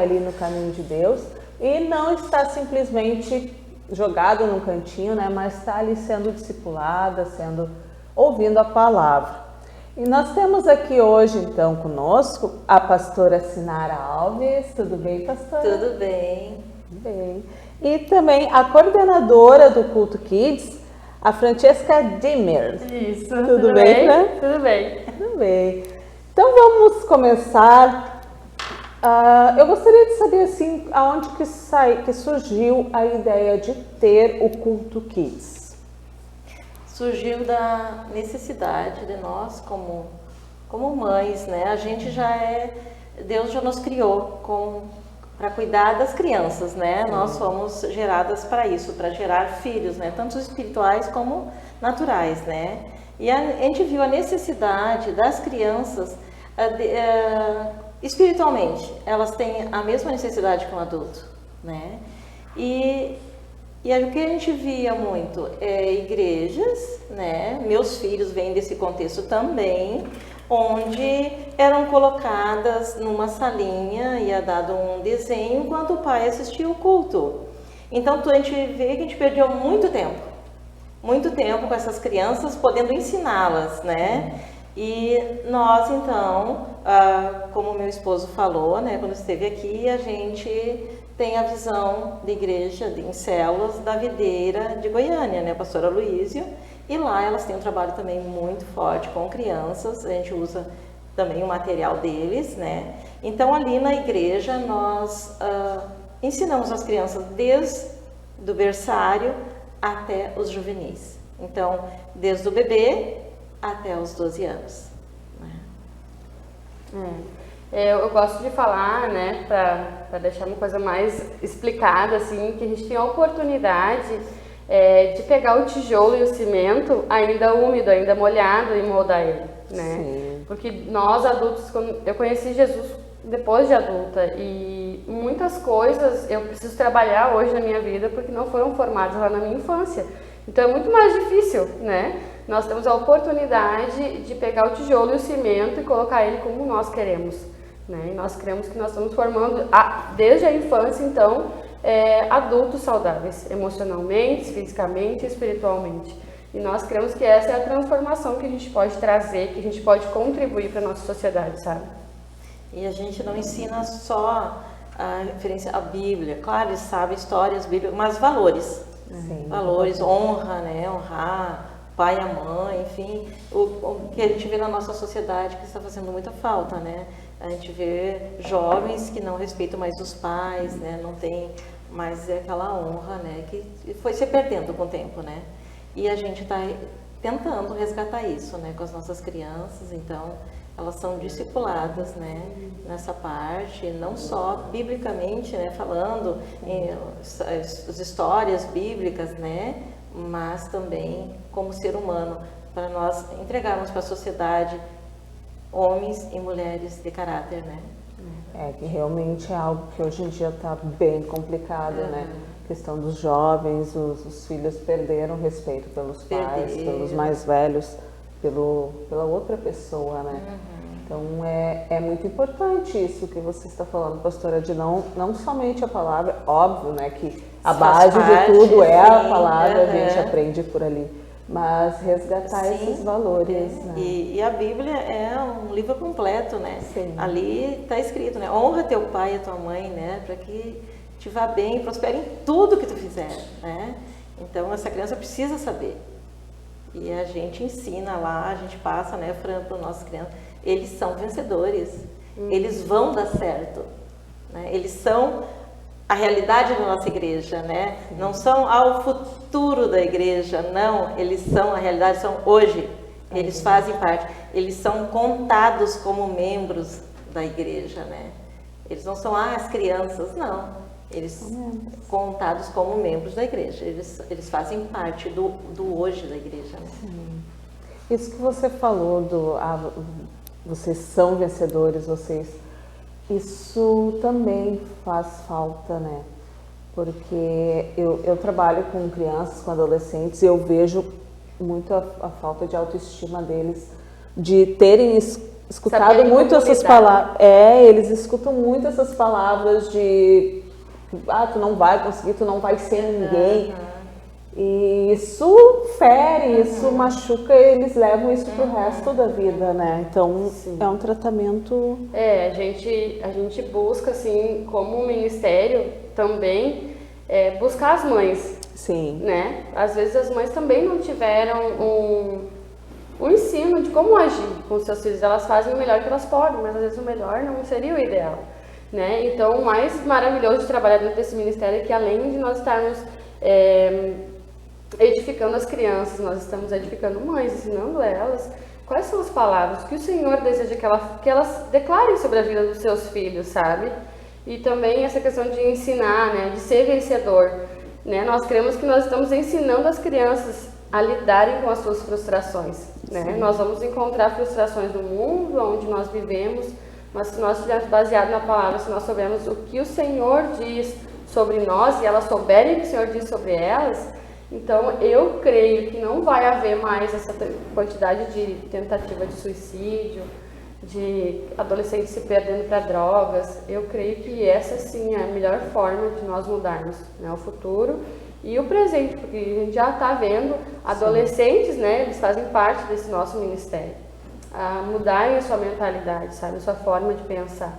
ali no caminho de Deus e não está simplesmente jogado num cantinho, né? Mas está ali sendo discipulada, ouvindo a palavra. E nós temos aqui hoje, então, conosco a pastora Sinara Alves. Tudo bem, pastora? Tudo bem. Tudo bem. E também a coordenadora do Culto Kids, a Francesca Dimmer. Isso. Tudo bem, né? Tudo bem. Tudo bem. Então vamos começar. Eu gostaria de saber assim, aonde que surgiu a ideia de ter o Culto Kids. Surgiu da necessidade de nós como mães, né? A gente Deus já nos criou para cuidar das crianças, né? Nós fomos geradas para isso, para gerar filhos, né? Tanto espirituais como naturais, né? E a gente viu a necessidade das crianças espiritualmente, elas têm a mesma necessidade que um adulto, né? E o que a gente via muito igrejas, né? Meus filhos vêm desse contexto também, onde eram colocadas numa salinha, ia dado um desenho, enquanto o pai assistia o culto. Então a gente vê que a gente perdeu muito tempo com essas crianças, podendo ensiná-las, né? E nós então, como meu esposo falou, né, quando esteve aqui, a gente tem a visão de igreja em células da Videira de Goiânia, né, a pastora Luísio, e lá elas têm um trabalho também muito forte com crianças, a gente usa também o material deles, né. Então ali na igreja nós ensinamos as crianças desde do berçário até os juvenis, então desde o bebê até os 12 anos. Eu gosto de falar, né, para deixar uma coisa mais explicada, assim, que a gente tem a oportunidade de pegar o tijolo e o cimento ainda úmido, ainda molhado e moldar ele, né? Sim. Porque nós adultos, eu conheci Jesus depois de adulta e muitas coisas eu preciso trabalhar hoje na minha vida porque não foram formadas lá na minha infância. Então é muito mais difícil, né? Nós temos a oportunidade de pegar o tijolo e o cimento e colocar ele como nós queremos, né? E nós cremos que nós estamos formando, desde a infância, então, adultos saudáveis, emocionalmente, fisicamente e espiritualmente. E nós cremos que essa é a transformação que a gente pode trazer, que a gente pode contribuir para a nossa sociedade, sabe? E a gente não ensina só a referência à Bíblia, claro, eles sabem histórias bíblicas, mas valores. Sim. Valores, honra, né? Honrar o pai e a mãe, enfim, o que a gente vê na nossa sociedade que está fazendo muita falta, né? A gente vê jovens que não respeitam mais os pais, né? Não tem mais aquela honra, né? Que foi se perdendo com o tempo, né? E a gente está tentando resgatar isso, né? Com as nossas crianças, então elas são discipuladas, né? Nessa parte, não só biblicamente, né? Falando as histórias bíblicas, né? Mas também como ser humano, para nós entregarmos para a sociedade homens e mulheres de caráter, né? Que realmente é algo que hoje em dia está bem complicado, né? A questão dos jovens, os filhos perderam respeito pelos pais, pelos mais velhos, pela outra pessoa, né? Então é muito importante isso que você está falando, pastora, de não somente a palavra, óbvio, né? Que a base de tudo é a palavra, a gente aprende por ali, mas resgatar esses valores, né? E a Bíblia é um livro completo, né? Sim. Ali está escrito, né? Honra teu pai e a tua mãe, né? Para que te vá bem, prospere em tudo que tu fizer, né? Então essa criança precisa saber. E a gente ensina lá, a gente passa, né, para as nossas crianças, eles são vencedores, eles vão dar certo, né? Eles são a realidade da nossa igreja, né? Não são o futuro da igreja, não, eles são a realidade, são hoje, eles fazem parte, eles são contados como membros da igreja, né? Eles não são as crianças, não, eles são contados como membros da igreja, eles fazem parte do hoje da igreja, né? Isso que você falou vocês são vencedores, isso também faz falta, né? Porque eu trabalho com crianças, com adolescentes, e eu vejo muito a falta de autoestima deles, de terem escutado Saberem muito como essas lidar. palavras. Eles escutam muito essas palavras de tu não vai conseguir, tu não vai ser ninguém. E isso fere, isso machuca, eles levam isso pro resto da vida, né? Então é um tratamento. A gente busca, assim, como ministério também, buscar as mães, Sim. né? Às vezes as mães também não tiveram um ensino de como agir com seus filhos. Elas fazem o melhor que elas podem, mas às vezes o melhor não seria o ideal, né? Então, o mais maravilhoso de trabalhar dentro desse ministério é que, além de nós estarmos edificando as crianças, nós estamos edificando mães, ensinando elas quais são as palavras que o Senhor deseja que elas declarem sobre a vida dos seus filhos, sabe? E também essa questão de ensinar, né, de ser vencedor, né? Nós cremos que nós estamos ensinando as crianças a lidarem com as suas frustrações, né? Nós vamos encontrar frustrações no mundo onde nós vivemos, mas se nós estivermos baseados na palavra, se nós soubermos o que o Senhor diz sobre nós e elas souberem o que o Senhor diz sobre elas, então eu creio que não vai haver mais essa quantidade de tentativa de suicídio, de adolescentes se perdendo para drogas. Eu creio que essa sim é a melhor forma de nós mudarmos, né, o futuro e o presente, porque a gente já está vendo adolescentes, né, eles fazem parte desse nosso ministério, a mudarem a sua mentalidade, sabe, a sua forma de pensar.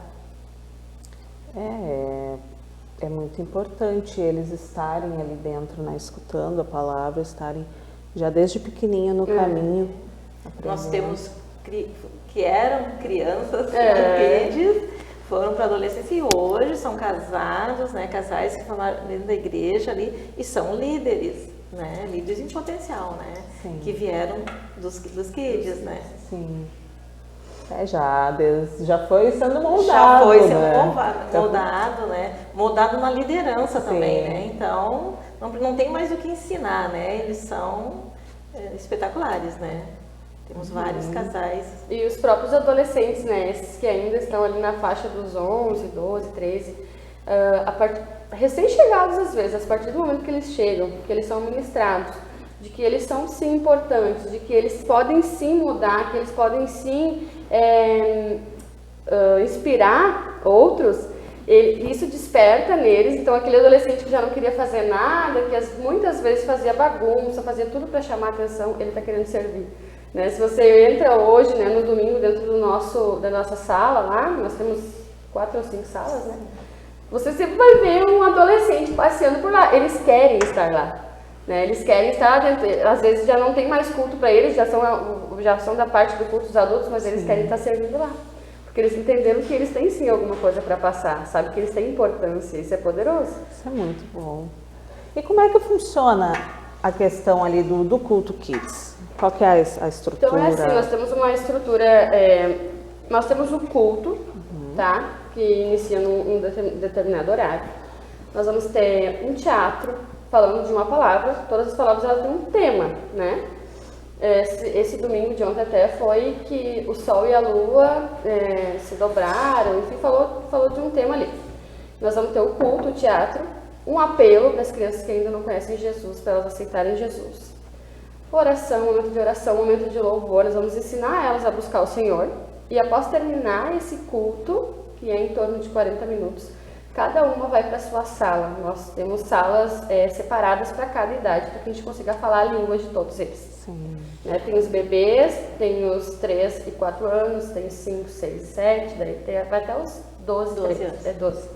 É muito importante eles estarem ali dentro, né, escutando a palavra, estarem já desde pequenininho no caminho. Nós temos que eram crianças, kids, foram para a adolescência e hoje são casados, né, casais que formaram dentro da igreja ali e são líderes, né, líderes em potencial, né, que vieram dos kids, né. Sim. Já foi sendo moldado. Já foi sendo né? moldado, né? Moldado na liderança também, né? Então, não tem mais o que ensinar, né? Eles são espetaculares, né? Temos vários casais. E os próprios adolescentes, né? Esses que ainda estão ali na faixa dos 11, 12, 13, recém-chegados às vezes, a partir do momento que eles chegam, que eles são ministrados, de que eles são sim importantes, de que eles podem sim mudar, que eles podem sim inspirar outros, isso desperta neles. Então aquele adolescente que já não queria fazer nada, que muitas vezes fazia bagunça, fazia tudo para chamar a atenção, ele está querendo servir, né? Se você entra hoje, né, no domingo dentro da nossa sala lá, nós temos 4 ou 5 salas, né? Você sempre vai ver um adolescente passeando por lá, eles querem estar lá. Né, eles querem estar dentro, às vezes já não tem mais culto para eles, já são da parte do culto dos adultos, mas eles querem estar servindo lá. Porque eles entenderam que eles têm sim alguma coisa para passar, sabe que eles têm importância, isso é poderoso. Isso é muito bom. E como é que funciona a questão ali do culto Kids? Qual que é a estrutura? Então é assim, nós temos uma estrutura, nós temos o culto, tá? Que inicia num determinado horário. Nós vamos ter um teatro, falando de uma palavra, todas as palavras elas têm um tema, né? Esse domingo de ontem até foi que o sol e a lua se dobraram, enfim, falou de um tema ali. Nós vamos ter o culto, o teatro, um apelo para as crianças que ainda não conhecem Jesus, para elas aceitarem Jesus. Oração, momento de oração, momento de louvor, nós vamos ensinar elas a buscar o Senhor. E após terminar esse culto, que é em torno de 40 minutos, cada uma vai para a sua sala. Nós temos salas separadas para cada idade, para que a gente consiga falar a língua de todos eles. Sim. Né? Tem os bebês, tem os 3 e 4 anos, tem 5, 6 e 7, daí vai até os 12 anos. 12.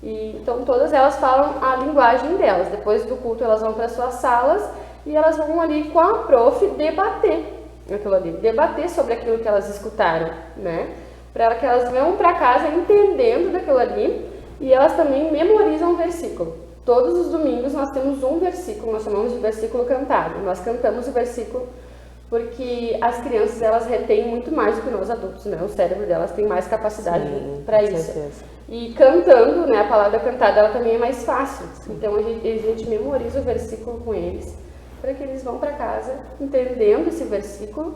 E, então todas elas falam a linguagem delas. Depois do culto elas vão para as suas salas e elas vão ali com a prof debater aquilo ali, debater sobre aquilo que elas escutaram, né? Para que elas vão para casa entendendo daquilo ali. E elas também memorizam um versículo. Todos os domingos nós temos um versículo, nós chamamos de versículo cantado. Nós cantamos o versículo porque as crianças elas retêm muito mais do que nós adultos, né? O cérebro delas tem mais capacidade para isso. Certeza. E cantando, né, a palavra cantada ela também é mais fácil. Então a gente memoriza o versículo com eles, para que eles vão para casa entendendo esse versículo,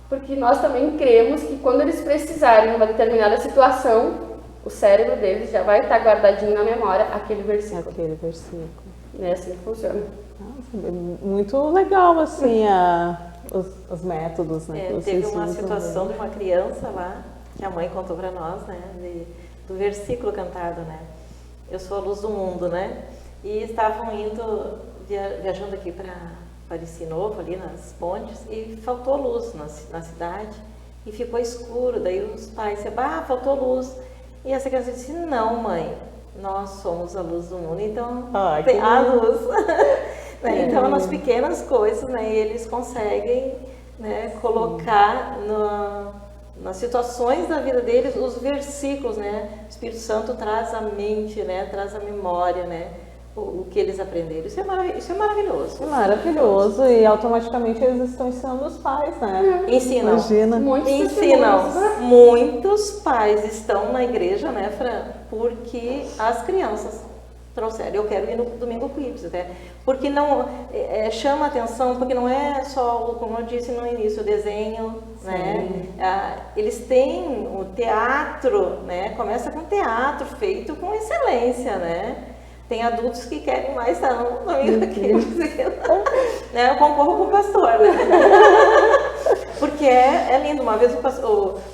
porque nós também cremos que quando eles precisarem de uma determinada situação, o cérebro deles já vai estar guardadinho na memória aquele versículo. É assim que funciona. Muito legal, assim, os métodos, né? Que Teve vocês uma usam, situação né? de uma criança lá, que a mãe contou para nós, né? Do versículo cantado, né? Eu sou a luz do mundo, né? E estavam viajando aqui para Parecis Novo, ali nas pontes, e faltou luz na cidade, e ficou escuro. Daí os pais disseram, faltou luz. E essa criança disse, não, mãe, nós somos a luz do mundo, então tem a luz. Né? Então, nas pequenas coisas, né, eles conseguem, né, colocar nas situações da vida deles os versículos, né? O Espírito Santo traz a mente, né, traz a memória, né, o que eles aprenderam. Isso é maravilhoso. É maravilhoso, e automaticamente eles estão ensinando os pais, né? Ensinam. Imagina. Ensinam. Muitos pais estão na igreja, né, Fran? Porque as crianças trouxeram. Eu quero ir no domingo Kids, né? Porque não chama atenção, porque não é só, como eu disse no início, o desenho, sim, né? Eles têm o teatro, né? Começa com teatro feito com excelência, né? Tem adultos que querem mais estar no domingo Kids, né? Eu concorro com o pastor, né? Porque é lindo. Uma vez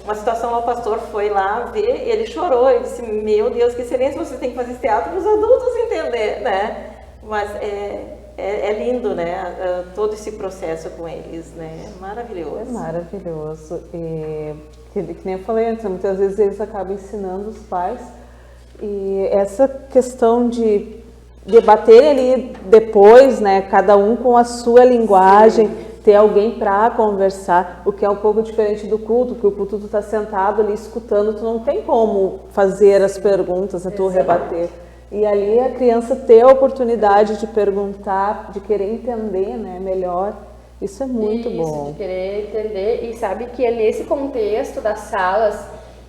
uma situação lá, o pastor foi lá ver, ele chorou, ele disse, meu Deus, que excelência, você tem que fazer esse teatro para os adultos entender, né? Mas é lindo, né? Todo esse processo com eles, né? É maravilhoso. É maravilhoso. E que nem eu falei antes, muitas vezes eles acabam ensinando os pais, e essa questão de debater ali depois, né? Cada um com a sua linguagem. Sim. Ter alguém para conversar, o que é um pouco diferente do culto, porque o culto tu tá sentado ali escutando, tu não tem como fazer as perguntas, tu rebater. E ali a criança ter a oportunidade de perguntar, de querer entender, né, melhor, isso é muito bom. De querer entender, e sabe que é nesse contexto das salas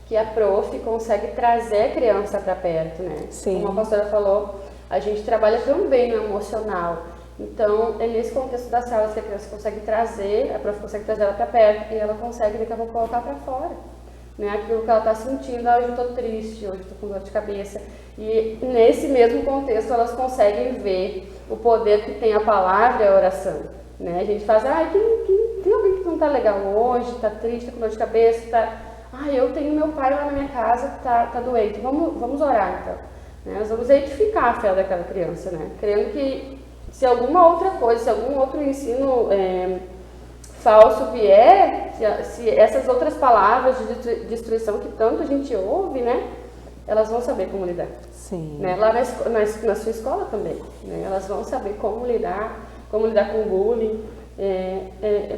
que a prof consegue trazer a criança para perto, né? Sim. Como a pastora falou, a gente trabalha também no emocional. Então, é nesse contexto das salas que a criança consegue trazer, a prof consegue trazer ela para perto, e ela consegue daqui a pouco colocar para fora, né? Aquilo que ela está sentindo, hoje eu estou triste, hoje eu estou com dor de cabeça. E nesse mesmo contexto elas conseguem ver o poder que tem a palavra e a oração, né? A gente faz, tem alguém que não está legal hoje, está triste, está com dor de cabeça, eu tenho meu pai lá na minha casa que tá doente, vamos orar então. Né? Nós vamos edificar a fé daquela criança, né? Crendo que se alguma outra coisa, se algum outro ensino falso vier, se essas outras palavras de destruição que tanto a gente ouve, né, elas vão saber como lidar. Sim. Né? Lá na sua escola também, né? Elas vão saber como lidar com o bullying.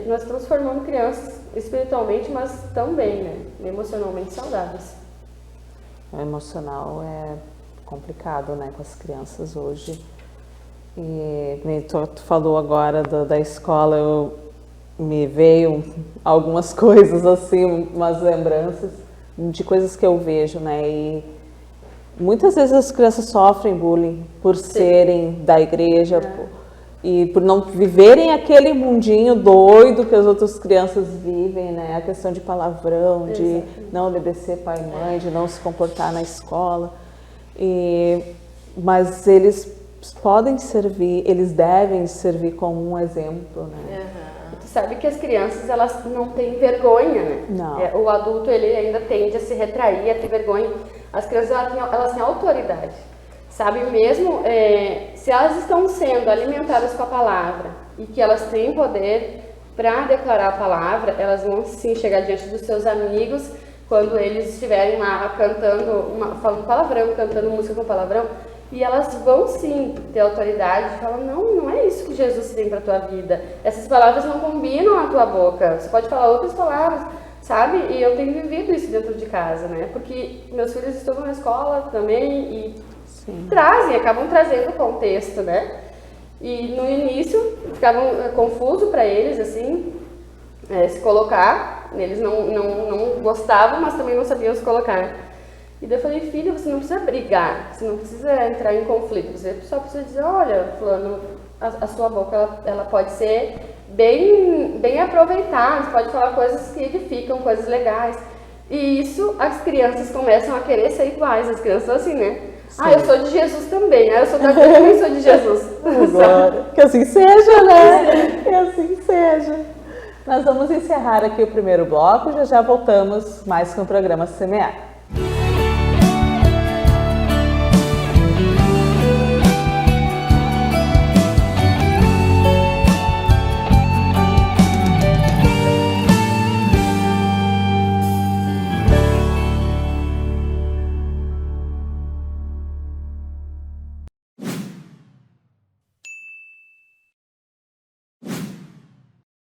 Nós estamos formando crianças espiritualmente, mas também, né, emocionalmente saudáveis. O emocional é complicado, né, com as crianças hoje. E tu falou agora da escola, me veio algumas coisas assim, umas lembranças de coisas que eu vejo, né? E muitas vezes as crianças sofrem bullying por serem da igreja e por não viverem aquele mundinho doido que as outras crianças vivem, né? A questão de palavrão, de não obedecer pai e mãe, de não se comportar na escola. Mas eles podem servir, eles devem servir como um exemplo, né? Tu sabe que as crianças, elas não têm vergonha, né? Não. O adulto, ele ainda tende a se retrair, a ter vergonha. As crianças, elas têm autoridade, sabe? Mesmo se elas estão sendo alimentadas com a palavra e que elas têm poder para declarar a palavra, elas vão sim chegar diante dos seus amigos quando eles estiverem lá cantando, falando palavrão, cantando música com palavrão. E elas vão sim ter autoridade de falar, não é isso que Jesus tem para a tua vida. Essas palavras não combinam na tua boca. Você pode falar outras palavras, sabe? E eu tenho vivido isso dentro de casa, né? Porque meus filhos estão na escola também e acabam trazendo o contexto, né? E no início ficavam confuso para eles, assim, se colocar. Eles não gostavam, mas também não sabiam se colocar. E daí eu falei, filha, você não precisa brigar, você não precisa entrar em conflito, você só precisa dizer, olha, fulano, a sua boca ela pode ser bem aproveitada, você pode falar coisas que edificam, coisas legais. E isso, as crianças começam a querer ser iguais, as crianças assim, né? Eu sou de Jesus também. Eu sou da Bíblia, também sou de Jesus. Agora, que assim seja, né? Que assim seja. Nós vamos encerrar aqui o primeiro bloco, já voltamos mais com o programa Semear.